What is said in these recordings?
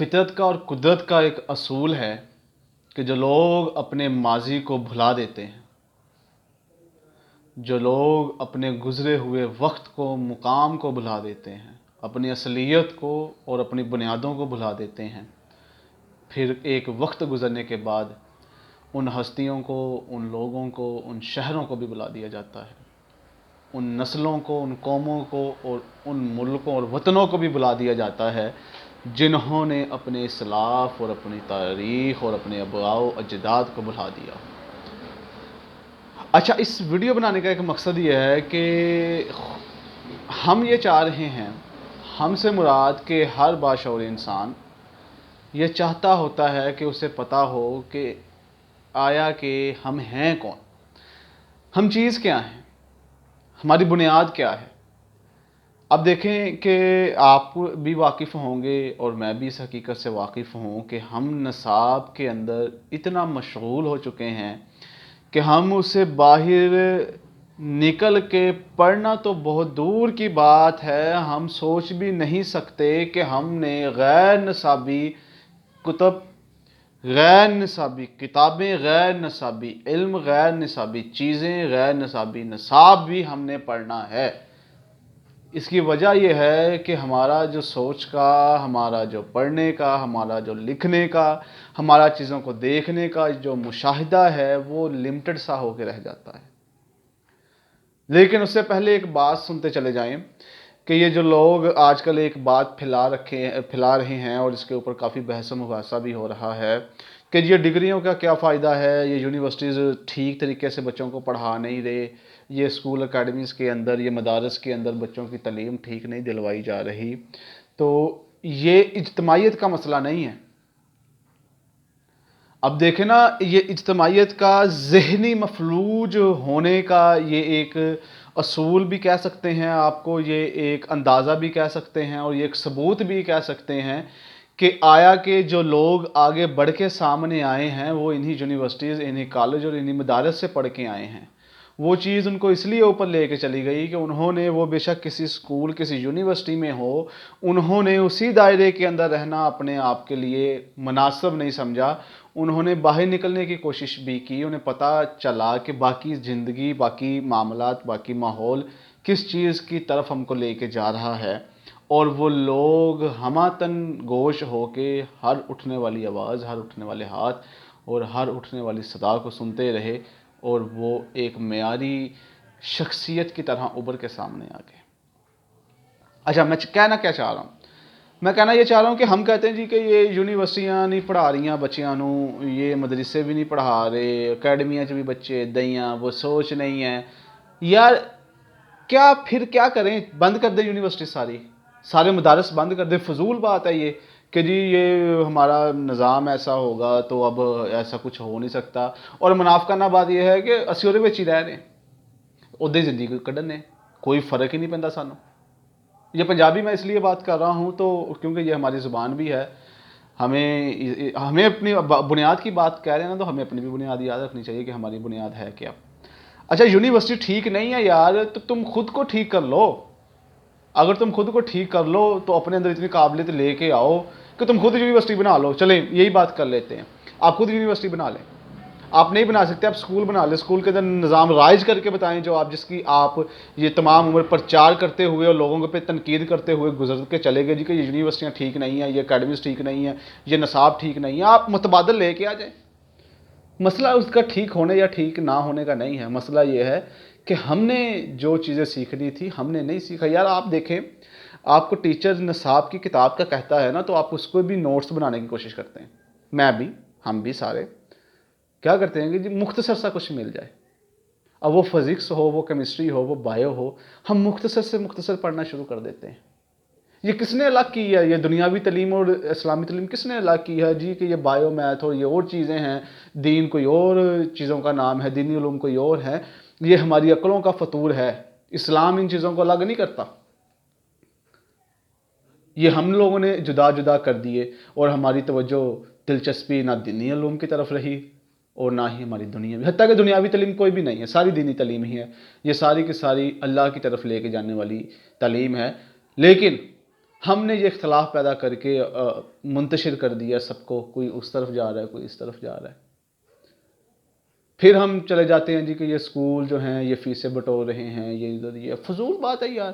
فطرت کا اور قدرت کا ایک اصول ہے کہ جو لوگ اپنے ماضی کو بھلا دیتے ہیں، جو لوگ اپنے گزرے ہوئے وقت کو، مقام کو بھلا دیتے ہیں، اپنی اصلیت کو اور اپنی بنیادوں کو بھلا دیتے ہیں، پھر ایک وقت گزرنے کے بعد ان ہستیوں کو، ان لوگوں کو، ان شہروں کو بھی بلا دیا جاتا ہے، ان نسلوں کو، ان قوموں کو اور ان ملکوں اور وطنوں کو بھی بلا دیا جاتا ہے جنہوں نے اپنے اسلاف اور اپنی تاریخ اور اپنے آباء و اجداد کو بھلا دیا۔ اچھا، اس ویڈیو بنانے کا ایک مقصد یہ ہے کہ ہم یہ چاہ رہے ہیں، ہم سے مراد کہ ہر باشعور انسان یہ چاہتا ہوتا ہے کہ اسے پتہ ہو کہ آیا کہ ہم ہیں کون، ہم چیز کیا ہیں، ہماری بنیاد کیا ہے۔ اب دیکھیں کہ آپ بھی واقف ہوں گے اور میں بھی اس حقیقت سے واقف ہوں کہ ہم نصاب کے اندر اتنا مشغول ہو چکے ہیں کہ ہم اسے باہر نکل کے پڑھنا تو بہت دور کی بات ہے، ہم سوچ بھی نہیں سکتے کہ ہم نے غیر نصابی کتب، غیر نصابی کتابیں، غیر نصابی علم، غیر نصابی چیزیں، غیر نصابی نصاب بھی ہم نے پڑھنا ہے۔ اس کی وجہ یہ ہے کہ ہمارا جو سوچ کا، ہمارا جو پڑھنے کا، ہمارا جو لکھنے کا، ہمارا چیزوں کو دیکھنے کا جو مشاہدہ ہے وہ لمٹڈ سا ہو کے رہ جاتا ہے۔ لیکن اس سے پہلے ایک بات سنتے چلے جائیں کہ یہ جو لوگ آج کل ایک بات پھیلا رہے ہیں اور اس کے اوپر کافی بحث و مباحثہ بھی ہو رہا ہے کہ یہ ڈگریوں کا کیا فائدہ ہے، یہ یونیورسٹیز ٹھیک طریقے سے بچوں کو پڑھا نہیں رہے، یہ اسکول اکیڈمیز کے اندر، یہ مدارس کے اندر بچوں کی تعلیم ٹھیک نہیں دلوائی جا رہی۔ تو یہ اجتماعیت کا مسئلہ نہیں ہے۔ اب دیکھیں نا، یہ اجتماعیت کا ذہنی مفلوج ہونے کا یہ ایک اصول بھی کہہ سکتے ہیں آپ کو، یہ ایک اندازہ بھی کہہ سکتے ہیں اور یہ ایک ثبوت بھی کہہ سکتے ہیں کہ آیا کہ جو لوگ آگے بڑھ کے سامنے آئے ہیں وہ انہی یونیورسٹیز، انہی کالج اور انہی مدارس سے پڑھ کے آئے ہیں۔ وہ چیز ان کو اس لیے اوپر لے کے چلی گئی کہ انہوں نے، وہ بے شک کسی اسکول، کسی یونیورسٹی میں ہو، انہوں نے اسی دائرے کے اندر رہنا اپنے آپ کے لیے مناسب نہیں سمجھا۔ انہوں نے باہر نکلنے کی کوشش بھی کی، انہیں پتہ چلا کہ باقی زندگی، باقی معاملات، باقی ماحول کس چیز کی طرف ہم کو لے کے جا رہا ہے، اور وہ لوگ ہماتن گوش ہو کے ہر اٹھنے والی آواز، ہر اٹھنے والے ہاتھ اور ہر اٹھنے والی صدا کو سنتے رہے اور وہ ایک معیاری شخصیت کی طرح ابھر کے سامنے آ گئے۔ اچھا، میں کہنا کیا چاہ رہا ہوں؟ میں کہنا یہ چاہ رہا ہوں کہ ہم کہتے ہیں جی کہ یہ یونیورسٹیاں نہیں پڑھا رہی ہیں بچیاں نو، یہ مدرسے بھی نہیں پڑھا رہے، اکیڈمیاں چ بھی بچے دئیاں، وہ سوچ نہیں ہے۔ یار کیا پھر کیا کریں؟ بند کر دیں یونیورسٹی، سارے مدارس بند کر دیں؟ فضول بات ہے یہ کہ جی یہ ہمارا نظام ایسا ہوگا تو اب ایسا کچھ ہو نہیں سکتا۔ اور منافقانہ بات یہ ہے کہ اسی اور بچ ہی رہ رہے ہیں، ادھر زندگی کڈنے کوئی فرق ہی نہیں پہنتا سانوں۔ یہ پنجابی میں اس لیے بات کر رہا ہوں تو کیونکہ یہ ہماری زبان بھی ہے، ہمیں اپنی بنیاد کی بات کہہ رہے ہیں نا، تو ہمیں اپنی بھی بنیاد یاد رکھنی چاہیے کہ ہماری بنیاد ہے کیا۔ اچھا، یونیورسٹی ٹھیک نہیں ہے یار، تو تم خود کو ٹھیک کر لو۔ اگر تم خود کو ٹھیک کر لو تو اپنے اندر اتنی قابلیت لے کے آؤ کہ تم خود یونیورسٹی بنا لو۔ چلیں یہی بات کر لیتے ہیں، آپ خود یونیورسٹی بنا لیں۔ آپ نہیں بنا سکتے، آپ اسکول بنا لیں، اسکول کے اندر نظام رائج کر کے بتائیں، جو آپ جس کی آپ یہ تمام عمر پرچار کرتے ہوئے اور لوگوں پہ تنقید کرتے ہوئے گزر کے چلے گئے جی کہ یہ یونیورسٹیاں ٹھیک نہیں ہیں، یہ اکیڈمیز ٹھیک نہیں ہیں، یہ نصاب ٹھیک نہیں ہے۔ آپ متبادل لے کے آ جائیں۔ مسئلہ اس کا ٹھیک ہونے یا ٹھیک نہ ہونے کا نہیں ہے، مسئلہ یہ ہے کہ ہم نے جو چیزیں سیکھنی تھی ہم نے نہیں سیکھا۔ یار آپ دیکھیں، آپ کو ٹیچر نصاب کی کتاب کا کہتا ہے نا، تو آپ اس کو بھی نوٹس بنانے کی کوشش کرتے ہیں، میں بھی، ہم بھی سارے کیا کرتے ہیں کہ جی مختصر سا کچھ مل جائے۔ اب وہ فزکس ہو، وہ کیمسٹری ہو، وہ بایو ہو، ہم مختصر سے مختصر پڑھنا شروع کر دیتے ہیں۔ یہ کس نے الگ کی ہے؟ یہ دنیاوی تعلیم اور اسلامی تعلیم کس نے الگ کی ہے جی کہ یہ بایو میتھ اور یہ اور چیزیں ہیں، دین کوئی اور چیزوں کا نام ہے، دینی علوم کوئی اور ہے، یہ ہماری عقلوں کا فطور ہے۔ اسلام ان چیزوں کو الگ نہیں کرتا، یہ ہم لوگوں نے جدا جدا کر دیے، اور ہماری توجہ، دلچسپی نہ دینی علوم کی طرف رہی اور نہ ہی ہماری دنیاوی، حتیٰ کہ دنیاوی تعلیم کوئی بھی نہیں ہے، ساری دینی تعلیم ہی ہے، یہ ساری کی ساری اللہ کی طرف لے کے جانے والی تعلیم ہے۔ لیکن ہم نے یہ اختلاف پیدا کر کے منتشر کر دیا سب کو، کوئی اس طرف جا رہا ہے، کوئی اس طرف جا رہا ہے. پھر ہم چلے جاتے ہیں جی کہ یہ اسکول جو ہیں یہ فیسیں بٹور رہے ہیں، یہ ادھر، یہ فضول بات ہے یار.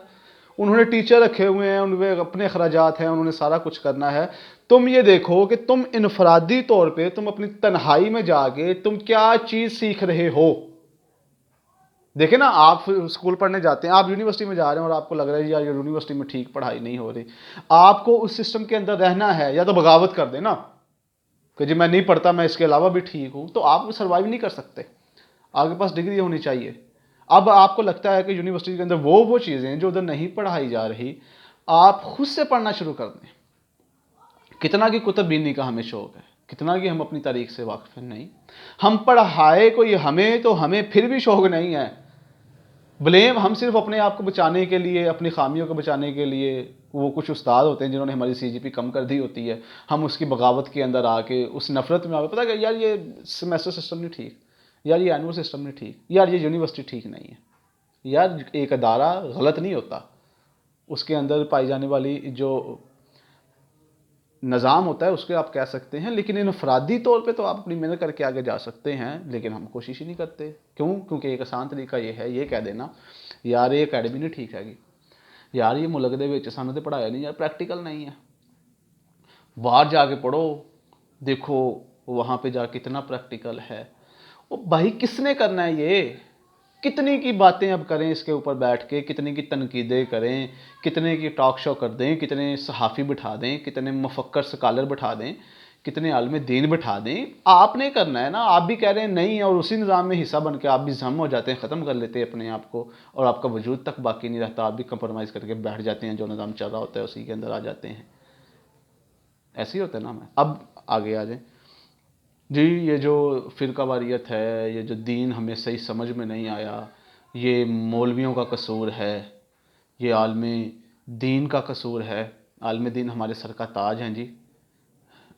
انہوں نے ٹیچر رکھے ہوئے ہیں، ان پہ اپنے اخراجات ہیں، انہوں نے سارا کچھ کرنا ہے. تم یہ دیکھو کہ تم انفرادی طور پہ تم اپنی تنہائی میں جا کے تم کیا چیز سیکھ رہے ہو. دیکھیں نا، آپ اسکول پڑھنے جاتے ہیں، آپ یونیورسٹی میں جا رہے ہیں اور آپ کو لگ رہا ہے یار یونیورسٹی میں ٹھیک پڑھائی نہیں ہو رہی. آپ کو اس سسٹم کے اندر رہنا ہے، یا تو بغاوت کر دیں نا کہ جی میں نہیں پڑھتا، میں اس کے علاوہ بھی ٹھیک ہوں، تو آپ سروائیو نہیں کر سکتے. آپ کے پاس ڈگری ہونی چاہیے. اب آپ کو لگتا ہے کہ یونیورسٹی کے اندر وہ چیزیں جو ادھر نہیں پڑھائی جا رہی، آپ خود سے پڑھنا شروع کر دیں. کتنا کی کتب بینی کا ہمیں شوق ہے، کتنا کی ہم اپنی تاریخ سے واقف ہیں. نہیں، ہم پڑھائے کوئی ہمیں، تو ہمیں پھر بھی شوق نہیں ہے. بلیم ہم صرف اپنے آپ کو بچانے کے لیے، اپنی خامیوں کو بچانے کے لیے، وہ کچھ استاد ہوتے ہیں جنہوں نے ہماری سی جی پی کم کر دی ہوتی ہے، ہم اس کی بغاوت کے اندر آ کے، اس نفرت میں آ کے، پتہ کہ یار یہ سیمیسٹر سسٹم نہیں ٹھیک، یار یہ اینول سسٹم نہیں ٹھیک، یار یہ یونیورسٹی ٹھیک نہیں ہے. یار ایک ادارہ غلط نہیں ہوتا، اس کے اندر پائی جانے والی جو نظام ہوتا ہے اس کے آپ کہہ سکتے ہیں، لیکن انفرادی طور پہ تو آپ اپنی محنت کر کے آگے جا سکتے ہیں. لیکن ہم کوشش ہی نہیں کرتے. کیوں؟ کیونکہ ایک آسان طریقہ یہ ہے، یہ کہہ دینا یار یہ اکیڈمی نہیں ٹھیک ہے گی، یار یہ ملک دے وچ سانوں تے پڑھایا نہیں، یار پریکٹیکل نہیں ہے. باہر جا کے پڑھو، دیکھو وہاں پہ جا کے کتنا پریکٹیکل ہے. وہ بھائی کس نے کرنا ہے یہ؟ کتنی کی باتیں اب کریں اس کے اوپر بیٹھ کے، کتنے کی تنقیدیں کریں، کتنے کی ٹاک شو کر دیں، کتنے صحافی بٹھا دیں، کتنے مفکر سکالر بٹھا دیں، کتنے عالم دین بٹھا دیں. آپ نے کرنا ہے نا. آپ بھی کہہ رہے ہیں نہیں، اور اسی نظام میں حصہ بن کے آپ بھی ضم ہو جاتے ہیں، ختم کر لیتے ہیں اپنے آپ کو، اور آپ کا وجود تک باقی نہیں رہتا. آپ بھی کمپرومائز کر کے بیٹھ جاتے ہیں، جو نظام چل رہا ہوتا ہے اسی کے اندر آ جاتے ہیں. ایسے ہی ہوتا ہے نا. میں اب آگے آ جائیں جی. یہ جو فرقہ واریت ہے، یہ جو دین ہمیں صحیح سمجھ میں نہیں آیا، یہ مولویوں کا قصور ہے، یہ عالم دین کا قصور ہے. عالم دین ہمارے سر کا تاج ہیں جی،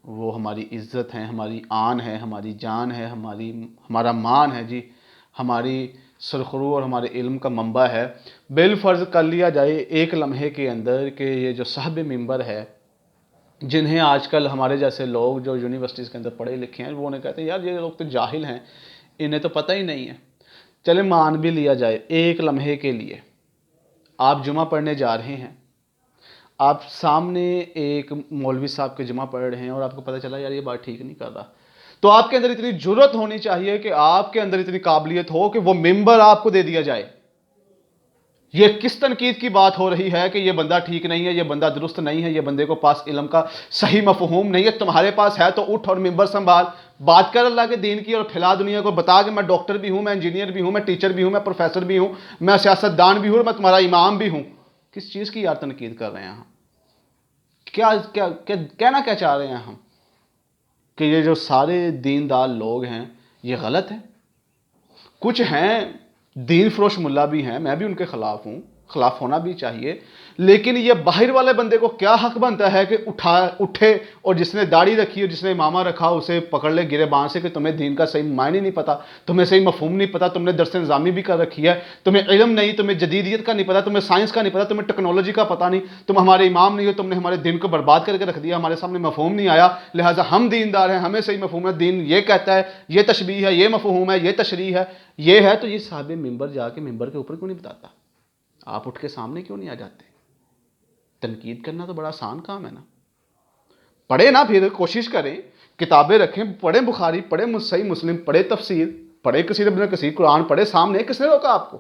وہ ہماری عزت ہیں، ہماری آن ہے، ہماری جان ہے، ہمارا مان ہے جی، ہماری سرخرو اور ہمارے علم کا منبع ہے. بالفرض کر لیا جائے ایک لمحے کے اندر کہ یہ جو صاحب منبر ہے، جنہیں آج کل ہمارے جیسے لوگ جو یونیورسٹیز کے اندر پڑھے لکھے ہیں، وہ انہیں کہتے ہیں یار یہ لوگ تو جاہل ہیں، انہیں تو پتہ ہی نہیں ہے. چلے مان بھی لیا جائے ایک لمحے کے لیے، آپ جمعہ پڑھنے جا رہے ہیں، آپ سامنے ایک مولوی صاحب کے جمعہ پڑھ رہے ہیں، اور آپ کو پتہ چلا یار یہ بات ٹھیک نہیں کر رہا، تو آپ کے اندر اتنی جرت ہونی چاہیے کہ آپ کے اندر اتنی قابلیت ہو کہ وہ منبر آپ کو دے دیا جائے. یہ کس تنقید کی بات ہو رہی ہے کہ یہ بندہ ٹھیک نہیں ہے، یہ بندہ درست نہیں ہے، یہ بندے کو پاس علم کا صحیح مفہوم نہیں ہے. تمہارے پاس ہے تو اٹھ اور منبر سنبھال، بات کر اللہ کے دین کی، اور پھیلا دنیا کو، بتا کہ میں ڈاکٹر بھی ہوں، میں انجینئر بھی ہوں، میں ٹیچر بھی ہوں، میں پروفیسر بھی ہوں، میں سیاستدان بھی ہوں، میں تمہارا امام بھی ہوں. کس چیز کی یار تنقید کر رہے ہیں ہم؟ کہنا کیا چاہ رہے ہیں ہم؟ کہ یہ جو سارے دیندار لوگ ہیں یہ غلط ہیں. کچھ ہیں دین فروش ملا بھی ہیں، میں بھی ان کے خلاف ہوں، خلاف ہونا بھی چاہیے. لیکن یہ باہر والے بندے کو کیا حق بنتا ہے کہ اٹھے اور جس نے داڑھی رکھی اور جس نے امامہ رکھا اسے پکڑ لے گرے بان سے کہ تمہیں دین کا صحیح معنی نہیں پتا، تمہیں صحیح مفہوم نہیں پتا، تم نے درس نظامی بھی کر رکھی ہے، تمہیں علم نہیں، تمہیں جدیدیت کا نہیں پتا، تمہیں سائنس کا نہیں پتا، تمہیں ٹیکنالوجی کا پتا نہیں، تم ہمارے امام نہیں ہو، تم نے ہمارے دین کو برباد کر کے رکھ دیا، ہمارے سامنے مفہوم نہیں آیا، لہٰذا ہم دیندار ہیں، ہمیں صحیح مفہوم ہے. دین یہ کہتا ہے، یہ تشبیہ ہے، یہ مفہوم ہے، یہ تشریح ہے، یہ ہے. تو یہ صاحب منبر جا کے منبر کے اوپر کیوں نہیں بتاتا؟ آپ اٹھ کے سامنے کیوں نہیں آ جاتے؟ تنقید کرنا تو بڑا آسان کام ہے نا. پڑھے نا، پھر کوشش کریں، کتابیں رکھیں، پڑھیں بخاری، پڑھیں صحیح مسلم، پڑھیں تفسیر، پڑھیں کثیر ابن کثیر، قرآن پڑھیں سامنے. کس نے روکا آپ کو؟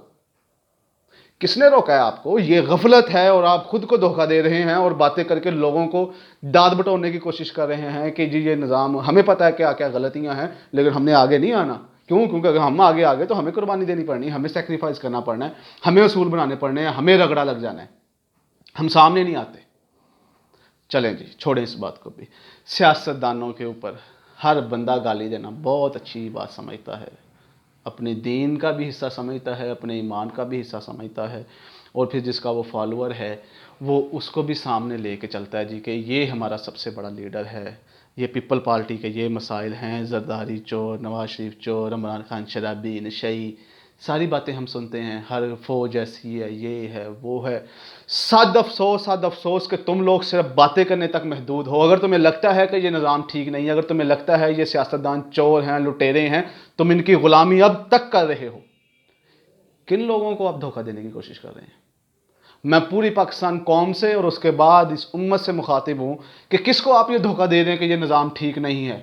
کس نے روکا ہے آپ کو؟ یہ غفلت ہے، اور آپ خود کو دھوکہ دے رہے ہیں اور باتیں کر کے لوگوں کو داد بٹورنے کی کوشش کر رہے ہیں کہ جی یہ نظام، ہمیں پتہ ہے کیا کیا غلطیاں ہیں، لیکن ہم نے آگے نہیں آنا. کیوں؟ کیونکہ اگر ہم آگے آ گئے تو ہمیں قربانی دینی پڑنی ہے، ہمیں سیکریفائز کرنا پڑنا ہے، ہمیں اصول بنانے پڑنے ہیں، ہمیں رگڑا لگ جانا ہے. ہم سامنے نہیں آتے. چلیں جی، چھوڑیں اس بات کو بھی. سیاستدانوں کے اوپر ہر بندہ گالی دینا بہت اچھی بات سمجھتا ہے، اپنے دین کا بھی حصہ سمجھتا ہے، اپنے ایمان کا بھی حصہ سمجھتا ہے، اور پھر جس کا وہ فالوور ہے وہ اس کو بھی سامنے لے کے چلتا ہے جی کہ یہ ہمارا سب سے بڑا لیڈر ہے، یہ پیپل پارٹی کے یہ مسائل ہیں، زرداری چور، نواز شریف چور، عمران خان شرابی نشئی، ساری باتیں ہم سنتے ہیں، ہر فوج ایسی ہے، یہ ہے وہ ہے. صد افسوس کہ تم لوگ صرف باتیں کرنے تک محدود ہو. اگر تمہیں لگتا ہے کہ یہ نظام ٹھیک نہیں ہے، اگر تمہیں لگتا ہے یہ سیاستدان چور ہیں، لٹیرے ہیں، تم ان کی غلامی اب تک کر رہے ہو. کن لوگوں کو آپ دھوکہ دینے کی کوشش کر رہے ہیں؟ میں پوری پاکستان قوم سے اور اس کے بعد اس امت سے مخاطب ہوں کہ کس کو آپ یہ دھوکہ دے رہے ہیں کہ یہ نظام ٹھیک نہیں ہے.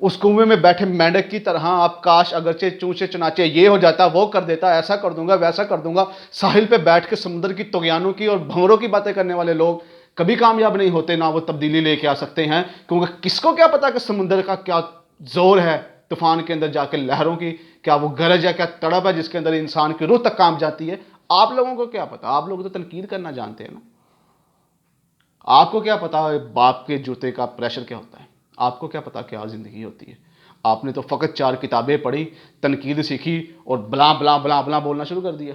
اس کنویں میں بیٹھے مینڈک کی طرح آپ کاش اگرچہ چونچے چناچے یہ ہو جاتا، وہ کر دیتا، ایسا کر دوں گا ویسا کر دوں گا. ساحل پہ بیٹھ کے سمندر کی طغیانوں کی اور بھنوروں کی باتیں کرنے والے لوگ کبھی کامیاب نہیں ہوتے، نہ وہ تبدیلی لے کے آ سکتے ہیں. کیونکہ کس کو کیا پتا کہ سمندر کا کیا زور ہے، طوفان کے اندر جا کے لہروں کی کیا وہ گرج ہے، کیا تڑپ ہے جس کے اندر انسان کی روح تک کانپ جاتی ہے. آپ لوگوں کو کیا پتا؟ آپ لوگ تو تنقید کرنا جانتے ہیں نا. آپ کو کیا پتا باپ کے جوتے کا پریشر کیا ہوتا ہے؟ آپ کو کیا پتا کیا زندگی ہوتی ہے؟ آپ نے تو فقط 4 کتابیں پڑھی، تنقید سیکھی اور بلا بلا بلا بلا بولنا شروع کر دیا.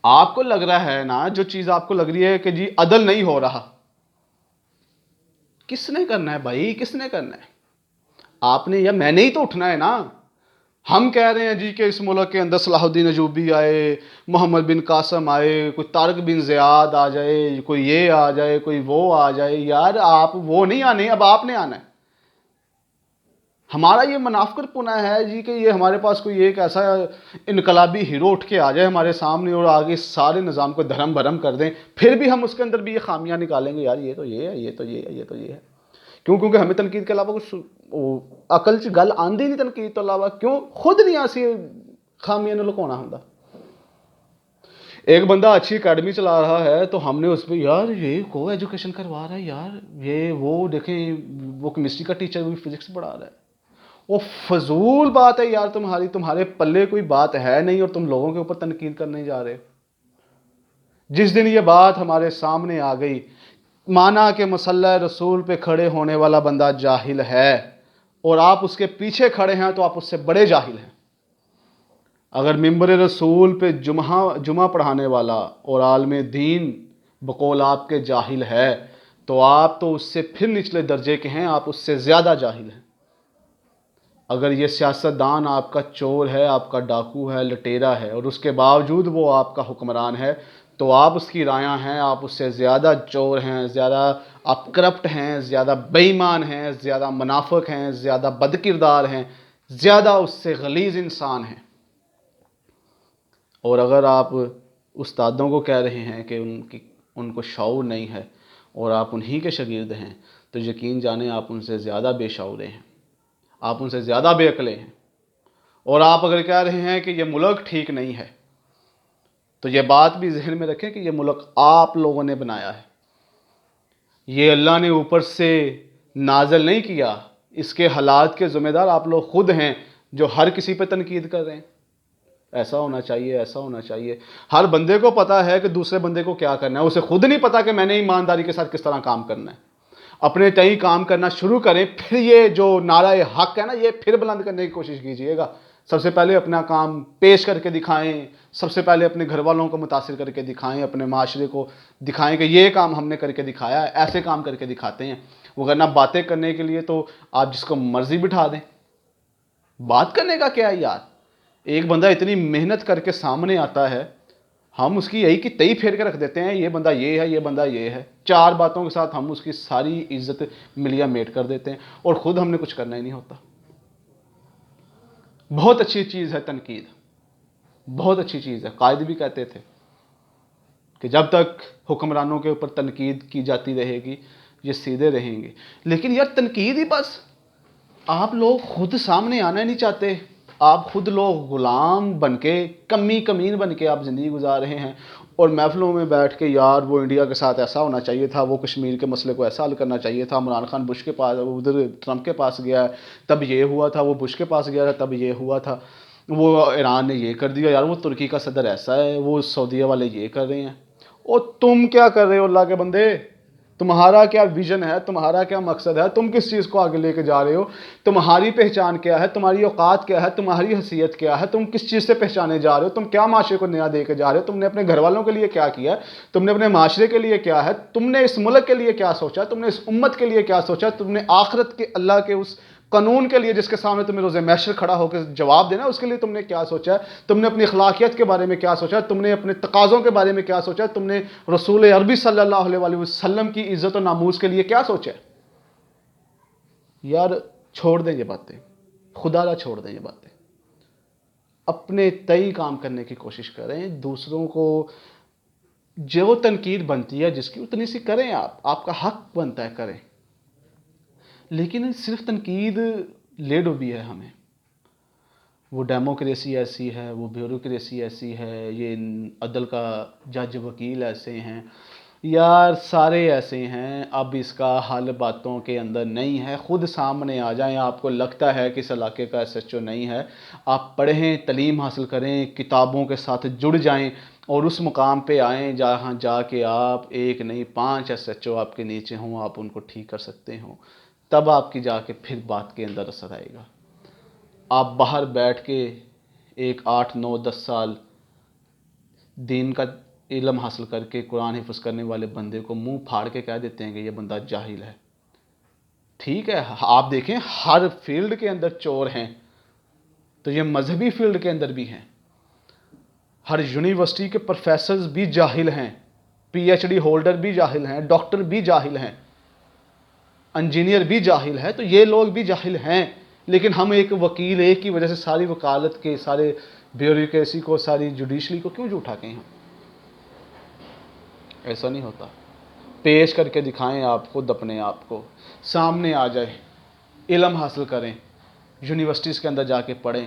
آپ کو لگ رہا ہے نا، جو چیز آپ کو لگ رہی ہے کہ جی عدل نہیں ہو رہا، کس نے کرنا ہے بھائی؟ کس نے کرنا ہے؟ آپ نے یا میں نے ہی تو اٹھنا ہے نا. ہم کہہ رہے ہیں جی کہ اس ملک کے اندر صلاح الدین ایوبی آئے، محمد بن قاسم آئے، کوئی طارق بن زیاد آ جائے، کوئی یہ آ جائے، کوئی وہ آ جائے. یار آپ وہ نہیں آنے، اب آپ نے آنا ہے. ہمارا یہ منافقت پنا ہے جی کہ یہ ہمارے پاس کوئی ایک ایسا انقلابی ہیرو اٹھ کے آ جائے ہمارے سامنے اور آگے سارے نظام کو دھرم بھرم کر دیں، پھر بھی ہم اس کے اندر بھی یہ خامیاں نکالیں گے. یار یہ تو یہ ہے، یہ تو یہ ہے، یہ تو یہ ہے. کیوں؟ کیونکہ ہمیں تنقید کے علاوہ کچھ عقل چ گل آندی نہیں. تنقید تو علاوہ کیوں خود نہیں آسی خامیاں نے لکونا ہوندا. ایک بندہ اچھی اکیڈمی چلا رہا ہے تو ہم نے اس پہ یار یہ کو ایجوکیشن کروا رہا ہے، یار یہ وہ دیکھیں وہ کیمسٹری کا ٹیچر بھی فزکس پڑھا رہا ہے. وہ فضول بات ہے یار. تمہارے پلے کوئی بات ہے نہیں اور تم لوگوں کے اوپر تنقید کرنے جا رہے. جس دن یہ بات ہمارے سامنے آ گئی، مانا کہ مسلح رسول پہ کھڑے ہونے والا بندہ جاہل ہے اور آپ اس کے پیچھے کھڑے ہیں تو آپ اس سے بڑے جاہل ہیں. اگر ممبر رسول پہ جمعہ پڑھانے والا اور عالم دین بقول آپ کے جاہل ہے تو آپ تو اس سے پھر نچلے درجے کے ہیں، آپ اس سے زیادہ جاہل ہیں. اگر یہ سیاستدان آپ کا چور ہے، آپ کا ڈاکو ہے، لٹیرا ہے اور اس کے باوجود وہ آپ کا حکمران ہے تو آپ اس کی رایاں ہیں، آپ اس سے زیادہ چور ہیں، زیادہ آپ کرپٹ ہیں، زیادہ بے ایمان ہیں، زیادہ منافق ہیں، زیادہ بد کردار ہیں، زیادہ اس سے غلیظ انسان ہیں. اور اگر آپ استادوں کو کہہ رہے ہیں کہ ان کو شعور نہیں ہے اور آپ انہی کے شاگرد ہیں تو یقین جانیں آپ ان سے زیادہ بے شعورے ہیں، آپ ان سے زیادہ بے عقلے ہیں. اور آپ اگر کہہ رہے ہیں کہ یہ ملک ٹھیک نہیں ہے تو یہ بات بھی ذہن میں رکھیں کہ یہ ملک آپ لوگوں نے بنایا ہے. یہ اللہ نے اوپر سے نازل نہیں کیا. اس کے حالات کے ذمہ دار آپ لوگ خود ہیں جو ہر کسی پہ تنقید کر رہے ہیں. ایسا ہونا چاہیے، ایسا ہونا چاہیے. ہر بندے کو پتا ہے کہ دوسرے بندے کو کیا کرنا ہے. اسے خود نہیں پتا کہ میں نے ایمانداری کے ساتھ کس طرح کام کرنا ہے. اپنے تئیں کام کرنا شروع کریں، پھر یہ جو نعرہ حق ہے نا یہ پھر بلند کرنے کی کوشش کیجئے گا. سب سے پہلے اپنا کام پیش کر کے دکھائیں، سب سے پہلے اپنے گھر والوں کو متاثر کر کے دکھائیں، اپنے معاشرے کو دکھائیں کہ یہ کام ہم نے کر کے دکھایا ہے، ایسے کام کر کے دکھاتے ہیں. وگرنہ باتیں کرنے کے لیے تو آپ جس کو مرضی بٹھا دیں. بات کرنے کا کیا ہے یار؟ ایک بندہ اتنی محنت کر کے سامنے آتا ہے، ہم اس کی یہی کی تئی پھیر کے رکھ دیتے ہیں، یہ بندہ یہ ہے، یہ بندہ یہ ہے. 4 باتوں کے ساتھ ہم اس کی ساری عزت ملیا میٹ کر دیتے ہیں اور خود ہم نے کچھ کرنا ہی نہیں ہوتا. بہت اچھی چیز ہے تنقید، بہت اچھی چیز ہے. قائد بھی کہتے تھے کہ جب تک حکمرانوں کے اوپر تنقید کی جاتی رہے گی یہ سیدھے رہیں گے. لیکن یار تنقید ہی بس. آپ لوگ خود سامنے آنا نہیں چاہتے. آپ خود لوگ غلام بن کے، کمین بن کے آپ زندگی گزار رہے ہیں اور محفلوں میں بیٹھ کے یار وہ انڈیا کے ساتھ ایسا ہونا چاہیے تھا، وہ کشمیر کے مسئلے کو ایسا حل کرنا چاہیے تھا، عمران خان بش کے پاس ادھر ٹرمپ کے پاس گیا ہے تب یہ ہوا تھا، وہ بش کے پاس گیا تھا تب یہ ہوا تھا، وہ ایران نے یہ کر دیا، یار وہ ترکی کا صدر ایسا ہے، وہ سعودیہ والے یہ کر رہے ہیں. اور تم کیا کر رہے ہو اللہ کے بندے؟ تمہارا کیا ویژن ہے؟ تمہارا کیا مقصد ہے؟ تم کس چیز کو آگے لے کے جا رہے ہو؟ تمہاری پہچان کیا ہے؟ تمہاری اوقات کیا ہے؟ تمہاری حیثیت کیا ہے؟ تم کس چیز سے پہچانے جا رہے ہو؟ تم کیا معاشرے کو نیا دے کے جا رہے ہو؟ تم نے اپنے گھر والوں کے لیے کیا کیا ہے؟ تم نے اپنے معاشرے کے لیے کیا ہے؟ تم نے اس ملک کے لیے کیا سوچا؟ تم نے اس امت کے لیے کیا سوچا؟ تم نے آخرت کے اللہ کے اس قانون کے لیے جس کے سامنے تمہیں روز محشر کھڑا ہو کے جواب دینا، اس کے لیے تم نے کیا سوچا ہے؟ تم نے اپنی اخلاقیات کے بارے میں کیا سوچا ہے؟ تم نے اپنے تقاضوں کے بارے میں کیا سوچا ہے؟ تم نے رسول عربی صلی اللہ علیہ وآلہ وسلم کی عزت و ناموس کے لیے کیا سوچا ہے؟ یار چھوڑ دیں یہ باتیں، خدا را چھوڑ دیں یہ باتیں، اپنے تئی کام کرنے کی کوشش کریں، دوسروں کو جو تنقید بنتی ہے جس کی اتنی سی کریں، آپ کا حق بنتا ہے کریں، لیکن صرف تنقید لے ڈوبی ہے ہمیں، وہ ڈیموکریسی ایسی ہے، وہ بیوروکریسی ایسی ہے، یہ عدل کا جج وکیل ایسے ہیں، یار سارے ایسے ہیں، اب اس کا حل باتوں کے اندر نہیں ہے، خود سامنے آ جائیں، آپ کو لگتا ہے کہ اس علاقے کا ایس ایچ او نہیں ہے، آپ پڑھیں، تعلیم حاصل کریں، کتابوں کے ساتھ جڑ جائیں اور اس مقام پہ آئیں جہاں جا کے آپ ایک نہیں 5 ایس ایچ او آپ کے نیچے ہوں، آپ ان کو ٹھیک کر سکتے ہوں، تب آپ کی جا کے پھر بات کے اندر اثر آئے گا۔ آپ باہر بیٹھ کے ایک 8 9 10 سال دین کا علم حاصل کر کے قرآن حفظ کرنے والے بندے کو منہ پھاڑ کے کہہ دیتے ہیں کہ یہ بندہ جاہل ہے۔ ٹھیک ہے، آپ دیکھیں ہر فیلڈ کے اندر چور ہیں، تو یہ مذہبی فیلڈ کے اندر بھی ہیں، ہر یونیورسٹی کے پروفیسرز بھی جاہل ہیں، پی ایچ ڈی ہولڈر بھی جاہل ہیں، ڈاکٹر بھی جاہل ہیں، انجینئر بھی جاہل ہے، تو یہ لوگ بھی جاہل ہیں، لیکن ہم ایک وکیل ایک کی وجہ سے ساری وکالت کے سارے بیوروکریسی کو ساری جوڈیشری کو کیوں جھوٹا کہیں ہم؟ ایسا نہیں ہوتا، پیش کر کے دکھائیں آپ خود اپنے آپ کو، سامنے آ جائے، علم حاصل کریں، یونیورسٹیز کے اندر جا کے پڑھیں،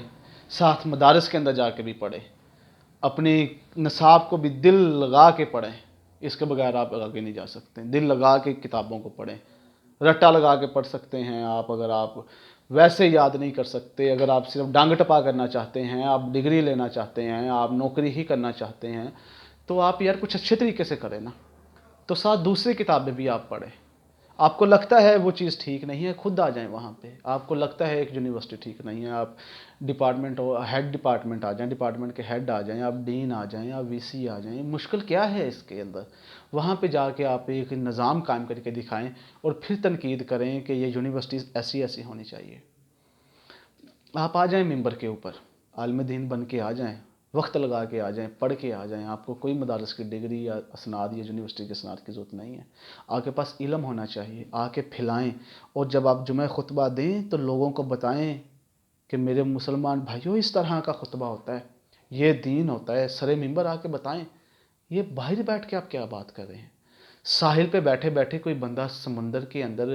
ساتھ مدارس کے اندر جا کے بھی پڑھیں، اپنی نصاب کو بھی دل لگا کے پڑھیں، اس کے بغیر آپ آگے نہیں جا سکتے، دل لگا کے کتابوں کو پڑھیں، رٹا لگا کے پڑھ سکتے ہیں آپ، اگر آپ ویسے یاد نہیں کر سکتے، اگر آپ صرف ڈانگ ٹپا کرنا چاہتے ہیں، آپ ڈگری لینا چاہتے ہیں، آپ نوکری ہی کرنا چاہتے ہیں، تو آپ یار کچھ اچھے طریقے سے کریں نا، تو ساتھ دوسری کتابیں بھی آپ پڑھیں۔ آپ کو لگتا ہے وہ چیز ٹھیک نہیں ہے، خود آ جائیں وہاں پہ، آپ کو لگتا ہے ایک یونیورسٹی ٹھیک نہیں ہے، آپ ڈپارٹمنٹ ہیڈ ڈپارٹمنٹ آ جائیں، ڈپارٹمنٹ کے ہیڈ آ جائیں، آپ ڈین آ جائیں، آپ وی سی آ جائیں، مشکل کیا ہے اس کے اندر؟ وہاں پہ جا کے آپ ایک نظام قائم کر کے دکھائیں اور پھر تنقید کریں کہ یہ یونیورسٹیز ایسی ایسی ہونی چاہیے۔ آپ آ جائیں ممبر کے اوپر، عالم دین بن کے آ جائیں، وقت لگا کے آ جائیں، پڑھ کے آ جائیں، آپ کو کوئی مدارس کی ڈگری یا اسناد یا یونیورسٹی کے اسناد کی ضرورت نہیں ہے، آپ کے پاس علم ہونا چاہیے، آ کے پھیلائیں، اور جب آپ جمعہ خطبہ دیں تو لوگوں کو بتائیں کہ میرے مسلمان بھائیوں اس طرح کا خطبہ ہوتا ہے، یہ دین ہوتا ہے، سر ممبر آ کے بتائیں، یہ باہر بیٹھ کے آپ کیا بات کر رہے ہیں؟ ساحل پہ بیٹھے بیٹھے کوئی بندہ سمندر کے اندر